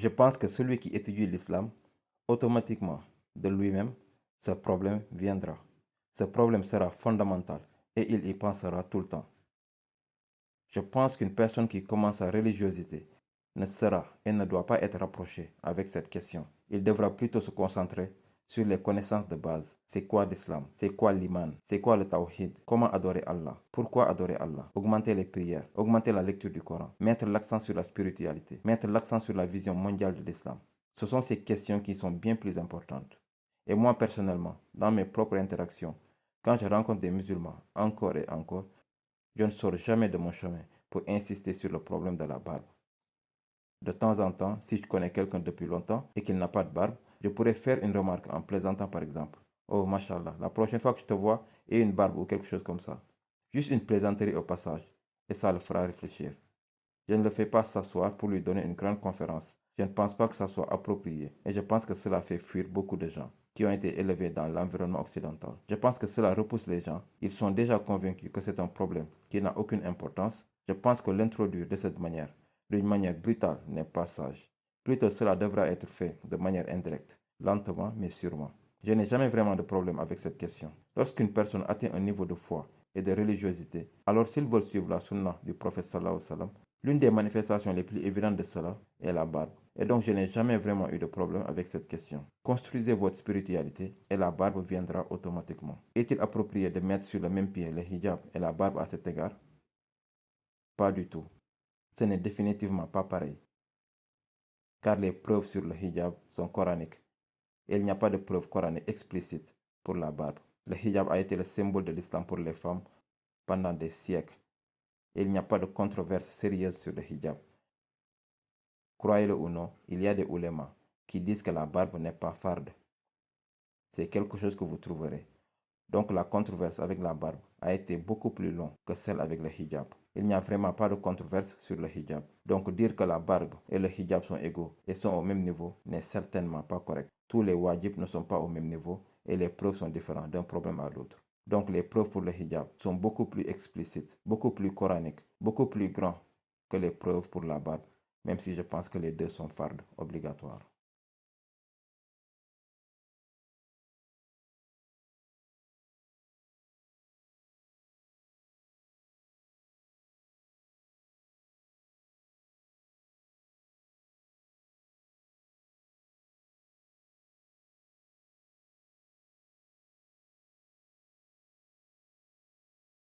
Je pense que celui qui étudie l'islam, automatiquement, de lui-même, ce problème viendra. Ce problème sera fondamental et il y pensera tout le temps. Je pense qu'une personne qui commence sa religiosité ne sera et ne doit pas être rapprochée avec cette question. Il devra plutôt se concentrer sur les connaissances de base. C'est quoi l'islam? C'est quoi l'iman? C'est quoi le tawhid? Comment adorer Allah? Pourquoi adorer Allah? Augmenter les prières, augmenter la lecture du Coran, mettre l'accent sur la spiritualité, mettre l'accent sur la vision mondiale de l'islam. Ce sont ces questions qui sont bien plus importantes. Et moi personnellement, dans mes propres interactions, quand je rencontre des musulmans encore et encore, je ne sors jamais de mon chemin pour insister sur le problème de la barbe. De temps en temps, si je connais quelqu'un depuis longtemps et qu'il n'a pas de barbe, je pourrais faire une remarque en plaisantant par exemple. Oh, mashallah, la prochaine fois que je te vois, aie une barbe ou quelque chose comme ça. Juste une plaisanterie au passage, et ça le fera réfléchir. Je ne le fais pas s'asseoir pour lui donner une grande conférence. Je ne pense pas que ça soit approprié, et je pense que cela fait fuir beaucoup de gens qui ont été élevés dans l'environnement occidental. Je pense que cela repousse les gens. Ils sont déjà convaincus que c'est un problème qui n'a aucune importance. Je pense que l'introduire de cette manière, d'une manière brutale, n'est pas sage. Plutôt cela devra être fait de manière indirecte, lentement mais sûrement. Je n'ai jamais vraiment de problème avec cette question. Lorsqu'une personne atteint un niveau de foi et de religiosité, alors s'ils veulent suivre la sunna du prophète sallallahu alayhi wa sallam, l'une des manifestations les plus évidentes de cela est la barbe. Et donc je n'ai jamais vraiment eu de problème avec cette question. Construisez votre spiritualité et la barbe viendra automatiquement. Est-il approprié de mettre sur le même pied le hijab et la barbe à cet égard? Pas du tout. Ce n'est définitivement pas pareil. Car les preuves sur le hijab sont coraniques. Et il n'y a pas de preuve coranique explicite pour la barbe. Le hijab a été le symbole de l'islam pour les femmes pendant des siècles. Et il n'y a pas de controverse sérieuse sur le hijab. Croyez-le ou non, il y a des oulémas qui disent que la barbe n'est pas farde. C'est quelque chose que vous trouverez. Donc la controverse avec la barbe a été beaucoup plus longue que celle avec le hijab. Il n'y a vraiment pas de controverse sur le hijab. Donc dire que la barbe et le hijab sont égaux et sont au même niveau n'est certainement pas correct. Tous les wajibs ne sont pas au même niveau et les preuves sont différentes d'un problème à l'autre. Donc les preuves pour le hijab sont beaucoup plus explicites, beaucoup plus coraniques, beaucoup plus grands que les preuves pour la barbe, même si je pense que les deux sont fardes obligatoires.